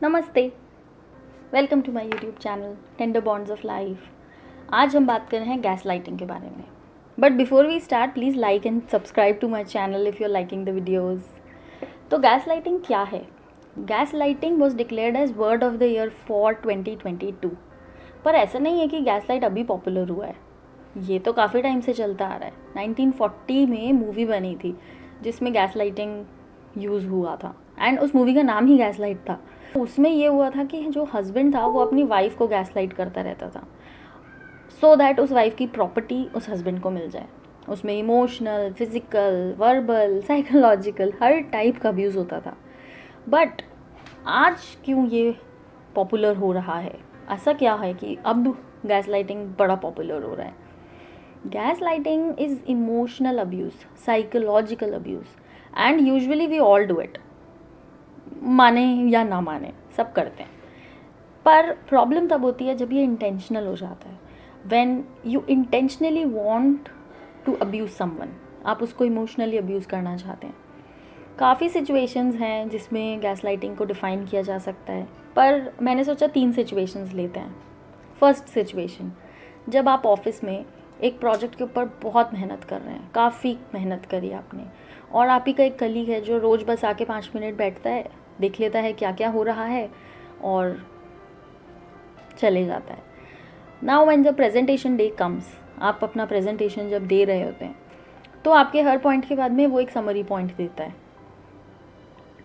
नमस्ते, welcome to my YouTube channel tender bonds of life. आज हम बात कर रहे हैं गैस लाइटिंग के बारे में। But before we start, please like and subscribe to my channel if you are liking the videos. तो गैस लाइटिंग क्या है? Gas lighting was declared as word of the year for 2022। पर ऐसा नहीं है कि गैस लाइट अभी popular हुआ है, ये तो काफ़ी टाइम से चलता आ रहा है। 1940 में मूवी बनी थी जिसमें गैस लाइटिंग यूज़ हुआ था, एंड उस मूवी का नाम ही गैस लाइट था। उसमें ये हुआ था कि जो हस्बैंड था वो अपनी वाइफ को गैस लाइट करता रहता था सो दैट उस वाइफ की प्रॉपर्टी उस हस्बैंड को मिल जाए। उसमें इमोशनल, फिजिकल, वर्बल, साइकोलॉजिकल हर टाइप का अब्यूज़ होता था। बट आज क्यों ये पॉपुलर हो रहा है? ऐसा क्या है कि अब गैस लाइटिंग बड़ा पॉपुलर हो रहा है? Gas lighting is emotional abuse, psychological abuse, and usually we all do it. माने या ना माने, सब करते हैं। पर प्रॉब्लम तब होती है जब ये इंटेंशनल हो जाता है। When you intentionally want to abuse someone, आप उसको इमोशनली अब्यूज़ करना चाहते हैं। काफ़ी सिचुएशंस हैं जिसमें गैस लाइटिंग को डिफ़ाइन किया जा सकता है, पर मैंने सोचा 3 सिचुएशंस लेते हैं। फर्स्ट सिचुएशन, जब आप ऑफिस में एक प्रोजेक्ट के ऊपर बहुत मेहनत कर रहे हैं, काफ़ी मेहनत करी आपने, और आप ही का एक कलीग है जो रोज़ बस आके 5 मिनट बैठता है, देख लेता है क्या क्या हो रहा है और चले जाता है। Now when the presentation day comes, आप अपना प्रेजेंटेशन जब दे रहे होते हैं तो आपके हर पॉइंट के बाद में वो एक समरी पॉइंट देता है,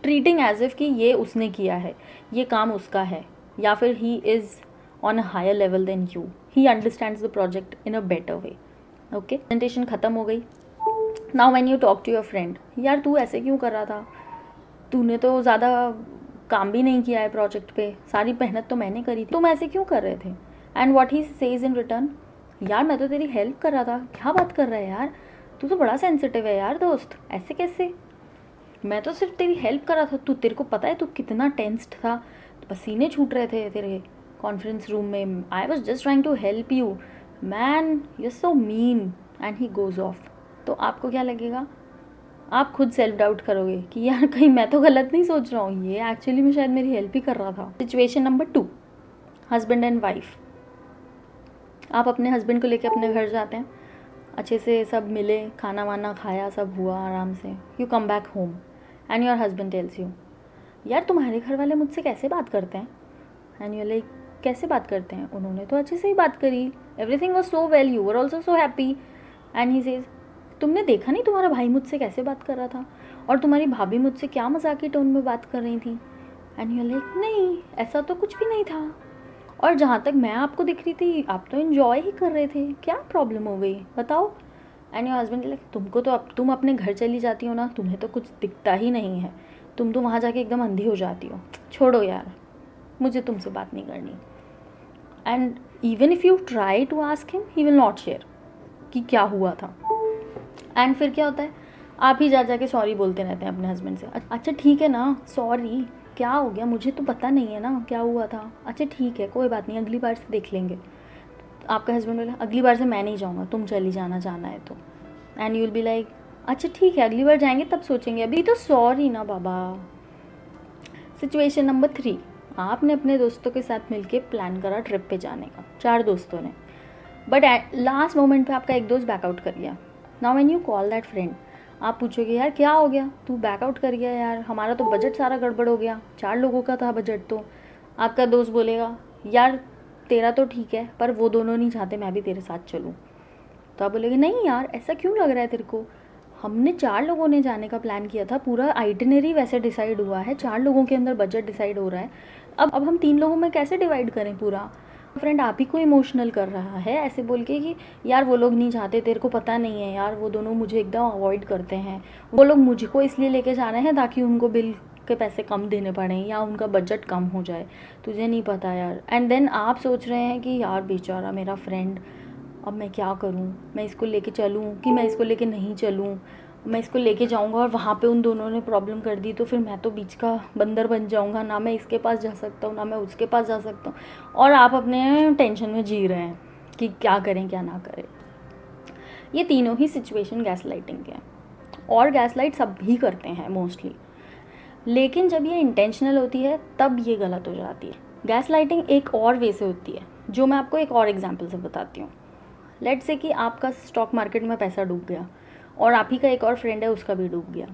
ट्रीटिंग एज इफ़ कि ये उसने किया है, ये काम उसका है, या फिर he is on a higher level than you, he understands the project in a better way. Okay, presentation ख़त्म हो गई। Now when you talk to your friend, यार तू ऐसे क्यों कर रहा था, तूने तो ज़्यादा काम भी नहीं किया है प्रोजेक्ट पे, सारी मेहनत तो मैंने करी थी, तुम ऐसे क्यों कर रहे थे? And what he says in return, यार मैं तो तेरी हेल्प कर रहा था, क्या बात कर रहा है यार, तू तो बड़ा सेंसिटिव है यार दोस्त, ऐसे कैसे? मैं तो सिर्फ तेरी हेल्प कर रहा था, तेरे को पता है तू कितना टेंस्ड था, पसीने छूट रहे थे तेरे कॉन्फ्रेंस रूम में, I was just trying to help you, man you so mean, and he goes off. तो आपको क्या लगेगा? आप खुद सेल्फ डाउट करोगे कि यार कहीं मैं तो गलत नहीं सोच रहा हूँ, ये एक्चुअली में शायद मेरी हेल्प ही कर रहा था। Situation number 2, husband and wife. आप अपने हस्बैंड को लेके अपने घर जाते हैं, अच्छे से सब मिले, खाना वाना खाया, सब हुआ आराम से। You come back home and your husband tells you, यार तुम्हारे घर वाले मुझसे कैसे बात करते हैं? एंड यू लाइक, कैसे बात करते हैं? उन्होंने तो अच्छे से ही बात करी, everything was so well, you were also so happy. And he says, तुमने देखा नहीं तुम्हारा भाई मुझसे कैसे बात कर रहा था, और तुम्हारी भाभी मुझसे क्या मजाकी टोन में बात कर रही थी? एंड यू लाइक, नहीं ऐसा तो कुछ भी नहीं था, और जहाँ तक मैं आपको दिख रही थी आप तो इन्जॉय ही कर रहे थे, क्या प्रॉब्लम हो गई बताओ? एंड योर हस्बैंड लाइक, तुमको तो अब तुम अपने घर चली जाती हो ना, तुम्हें तो कुछ दिखता ही नहीं है, तुम तो वहाँ जाके एकदम अंधी हो जाती हो, छोड़ो यार, मुझे तुमसे बात नहीं करनी। And even if you try to ask him, he will not share कि क्या हुआ था। एंड फिर क्या होता है, आप ही जा के सॉरी बोलते रहते हैं अपने हस्बैंड से। अच्छा ठीक है ना, सॉरी, क्या हो गया, मुझे तो पता नहीं है ना क्या हुआ था, अच्छा ठीक है कोई बात नहीं, अगली बार से देख लेंगे। तो आपका हस्बैंड बोला, अगली बार से मैं नहीं जाऊँगा, तुम चली जाना, जाना है तो। And you will be like, अच्छा ठीक है अगली बार जाएंगे तब सोचेंगे, अभी तो सॉरी ना बाबा। सिचुएशन नंबर 3, आपने अपने दोस्तों के साथ मिलके प्लान करा ट्रिप पे जाने का, 4 दोस्तों ने, बट लास्ट मोमेंट पे आपका एक दोस्त बैकआउट कर गया। Now when you call that friend, आप पूछोगे, यार क्या हो गया, तू बैकआउट कर गया यार, हमारा तो बजट सारा गड़बड़ हो गया, 4 लोगों का था बजट। तो आपका दोस्त बोलेगा, यार तेरा तो ठीक है पर वो दोनों नहीं चाहते मैं भी तेरे साथ चलूँ। तो आप बोलेंगे, नहीं यार ऐसा क्यों लग रहा है तेरे को, हमने 4 लोगों ने जाने का प्लान किया था, पूरा आइटिनरी वैसे डिसाइड हुआ है, 4 लोगों के अंदर बजट डिसाइड हो रहा है, अब हम 3 लोगों में कैसे डिवाइड करें पूरा? फ्रेंड आप ही को इमोशनल कर रहा है ऐसे बोल के कि यार वो लोग नहीं चाहते, तेरे को पता नहीं है यार, वो दोनों मुझे एकदम अवॉइड करते हैं, वो लोग मुझको इसलिए लेके जा रहे हैं ताकि उनको बिल के पैसे कम देने पड़ें या उनका बजट कम हो जाए, तुझे नहीं पता यार। एंड देन आप सोच रहे हैं कि यार बेचारा मेरा फ्रेंड, अब मैं क्या करूँ, मैं इसको लेके चलूँ कि मैं इसको लेके नहीं चलूँ, मैं इसको लेके जाऊँगा और वहाँ पे उन दोनों ने प्रॉब्लम कर दी तो फिर मैं तो बीच का बंदर बन जाऊँगा, ना मैं इसके पास जा सकता हूँ ना मैं उसके पास जा सकता हूँ, और आप अपने टेंशन में जी रहे हैं कि क्या करें क्या ना करें। ये तीनों ही सिचुएशन गैस लाइटिंग के हैं, और गैस लाइट सब भी करते हैं मोस्टली। लेकिन जब ये इंटेंशनल होती है तब ये गलत हो जाती है। गैस लाइटिंग एक और वे से होती है, जो मैं आपको एक और एग्जाम्पल से बताती हूँ। लेट्स से कि आपका स्टॉक मार्केट में पैसा डूब गया और आप ही का एक और फ्रेंड है, उसका भी डूब गया,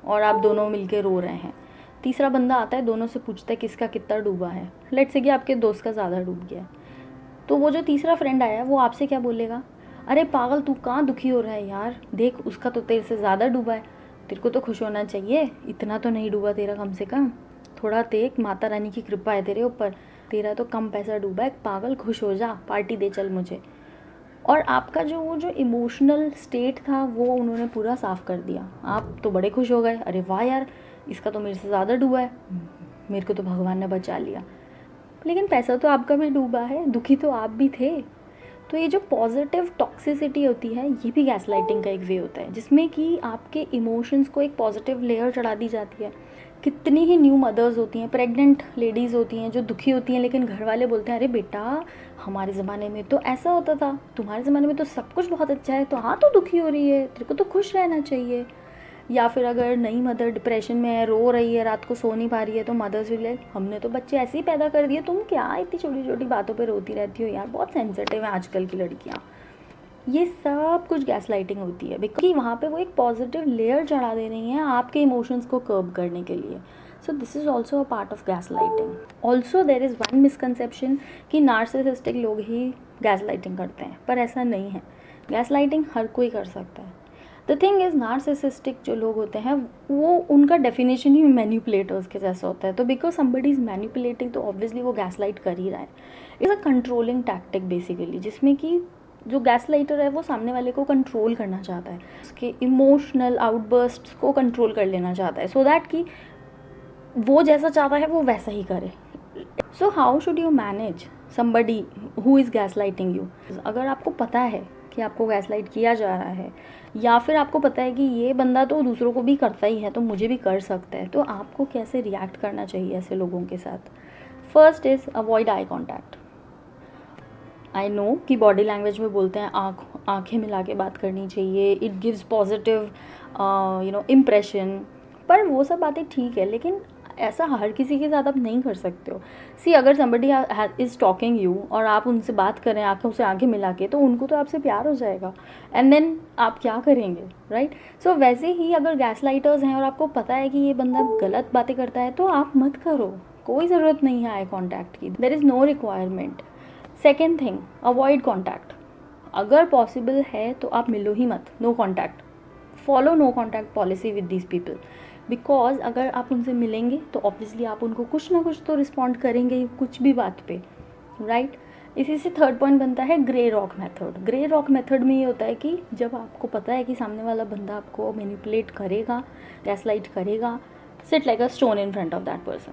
और आप दोनों मिलके रो रहे हैं। तीसरा बंदा आता है, दोनों से पूछता है किसका कितना डूबा है। लेट्स से कि आपके दोस्त का ज़्यादा डूब गया। तो वो जो तीसरा फ्रेंड आया वो आपसे क्या बोलेगा, अरे पागल तू कहाँ दुखी हो रहा है यार, देख उसका तो तेरे से ज़्यादा डूबा है, तेरे को तो खुश होना चाहिए, इतना तो नहीं डूबा तेरा, कम से कम थोड़ा देख, माता रानी की कृपा है तेरे ऊपर, तेरा तो कम पैसा डूबा है, पागल खुश हो जा, पार्टी दे चल मुझे। और आपका जो इमोशनल स्टेट था वो उन्होंने पूरा साफ़ कर दिया। आप तो बड़े खुश हो गए, अरे वाह यार, इसका तो मेरे से ज़्यादा डूबा है, मेरे को तो भगवान ने बचा लिया। लेकिन पैसा तो आपका भी डूबा है, दुखी तो आप भी थे। तो ये जो पॉजिटिव टॉक्सिसिटी होती है, ये भी गैस लाइटिंग का एक वे होता है, जिसमें कि आपके इमोशंस को एक पॉजिटिव लेयर चढ़ा दी जाती है। कितनी ही न्यू मदर्स होती हैं, प्रेग्नेंट लेडीज़ होती हैं जो दुखी होती हैं, लेकिन घर वाले बोलते हैं अरे बेटा हमारे ज़माने में तो ऐसा होता था, तुम्हारे ज़माने में तो सब कुछ बहुत अच्छा है, तो हाँ तो दुखी हो रही है, तेरे को तो खुश रहना चाहिए। या फिर अगर नई मदर डिप्रेशन में है, रो रही है, रात को सो नहीं पा रही है, तो मदर्स विल लाइक हमने तो बच्चे ऐसे ही पैदा कर दिए, तुम क्या इतनी छोटी छोटी बातों पे रोती रहती हो यार, बहुत सेंसिटिव है आजकल की लड़कियाँ। ये सब कुछ गैस लाइटिंग होती है, बिकॉज वहाँ पे वो एक पॉजिटिव लेयर चढ़ा दे रही हैं आपके इमोशंस को कर्ब करने के लिए। So this is also a part of gas lighting. Also there is one misconception कि नार्सिसिस्टिक लोग ही गैस लाइटिंग करते हैं, पर ऐसा नहीं है। गैस लाइटिंग हर कोई कर सकता है। द थिंग इज़ नार्सिसिस्टिक जो लोग होते हैं वो, उनका डेफिनेशन ही मैनिपुलेटर्स के जैसा होता है। तो बिकॉज समबडी इज़ मैनिपुलेटिंग, तो ऑब्वियसली वो गैस लाइट कर ही रहा है। It's a controlling tactic basically, जिसमें कि जो गैस लाइटर है वो सामने वाले को कंट्रोल करना चाहता है, उसके इमोशनल आउटबर्स्ट्स को कंट्रोल कर लेना चाहता है, सो दैट कि वो जैसा चाहता है वो वैसा ही करे। So how should you manage somebody who is gas lighting you? अगर आपको पता है कि आपको गैस लाइट किया जा रहा है, या फिर आपको पता है कि ये बंदा तो दूसरों को भी करता ही है तो मुझे भी कर सकता है, तो आपको कैसे रिएक्ट करना चाहिए ऐसे लोगों के साथ? First is avoid eye contact. I know कि बॉडी लैंग्वेज में बोलते हैं आँखें मिला के बात करनी चाहिए, इट गिव्स पॉजिटिव इम्प्रेशन, पर वो सब बातें ठीक है, लेकिन ऐसा हर किसी के साथ आप नहीं कर सकते हो। सी अगर समबडी इज़ टॉकिंग यू और आप उनसे बात करें आँखों से आँखें मिला के, तो उनको तो आपसे प्यार हो जाएगा, एंड देन आप क्या करेंगे, राइट? सो वैसे ही अगर गैस लाइटर्स हैं और आपको पता है कि ये बंदा गलत बातें करता है, तो आप मत करो, कोई ज़रूरत नहीं है आई कॉन्टैक्ट की, there is no requirement. Second thing, avoid contact. अगर पॉसिबल है तो आप मिलो ही मत, no contact, follow no contact policy with these people. Because अगर आप उनसे मिलेंगे तो ऑब्वियसली आप उनको कुछ ना कुछ तो रिस्पॉन्ड करेंगे कुछ भी बात पे, राइट? इसी से थर्ड पॉइंट बनता है grey rock method. Grey rock method में ये होता है कि जब आपको पता है कि सामने वाला बंदा आपको मैनिपुलेट करेगा, गैसलाइट करेगा, sit like a stone in front of that person.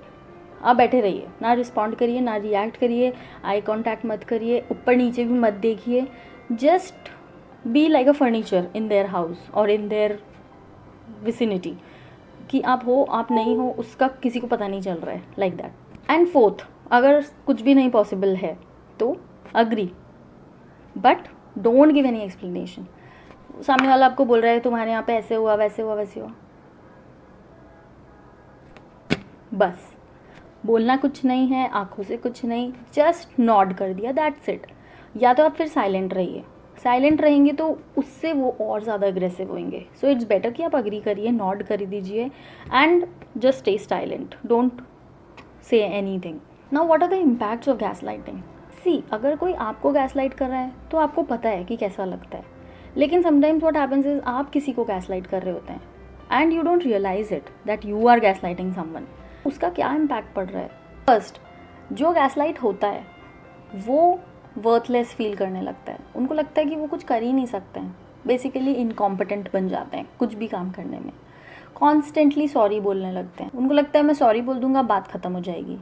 आप बैठे रहिए, ना रिस्पॉन्ड करिए, ना रिएक्ट करिए, आई कॉन्टैक्ट मत करिए, ऊपर नीचे भी मत देखिए, just be like a furniture in their house और इन देयर विसिनिटी, कि आप हो आप नहीं हो उसका किसी को पता नहीं चल रहा है, लाइक दैट। एंड फोर्थ, अगर कुछ भी नहीं पॉसिबल है तो agree, but don't give any explanation. सामने वाला आपको बोल रहा है तुम्हारे यहाँ पे ऐसे हुआ वैसे हुआ वैसे हुआ, बस बोलना कुछ नहीं है, आंखों से कुछ नहीं, जस्ट नॉड कर दिया, दैट्स इट। या तो आप फिर साइलेंट रहिए, साइलेंट रहेंगे तो उससे वो और ज़्यादा अग्रेसिव होंगे। सो इट्स बेटर कि आप अग्री करिए, नॉड कर दीजिए and just stay silent, don't say anything. Now what are the impacts of gaslighting? See, अगर कोई आपको गैस लाइट कर रहा है तो आपको पता है कि कैसा लगता है, लेकिन समटाइम्स व्हाट हैपेंस इज आप किसी को गैस लाइट कर रहे होते हैं and you don't realise it that you are gas lighting someone. उसका क्या इम्पैक्ट पड़ रहा है? फर्स्ट, जो गैस लाइट होता है वो वर्थलेस फील करने लगता है, उनको लगता है कि वो कुछ कर ही नहीं सकते हैं, बेसिकली इनकॉम्पिटेंट बन जाते हैं कुछ भी काम करने में। कॉन्स्टेंटली सॉरी बोलने लगते हैं, उनको लगता है मैं सॉरी बोल दूंगा बात ख़त्म हो जाएगी।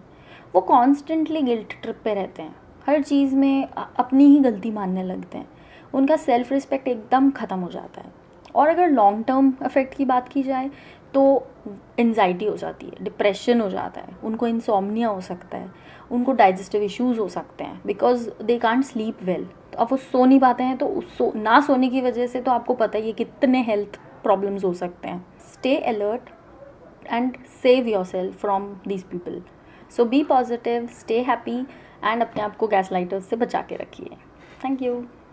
वो कॉन्स्टेंटली गिल्ट ट्रिप पे रहते हैं, हर चीज़ में अपनी ही गलती मानने लगते हैं, उनका सेल्फ रिस्पेक्ट एकदम ख़त्म हो जाता है। और अगर लॉन्ग टर्म इफेक्ट की बात की जाए तो एंजाइटी हो जाती है, डिप्रेशन हो जाता है, उनको इंसोम्निया हो सकता है, उनको डाइजेस्टिव इश्यूज़ हो सकते हैं, because they can't sleep well. तो अब वो सो नहीं पाते हैं, तो ना सोने की वजह से तो आपको पता ही है कितने हेल्थ प्रॉब्लम्स हो सकते हैं। Stay alert, and save yourself from these people. So be positive, stay happy and अपने आप को gaslighters से बचा के रखिए. Thank you.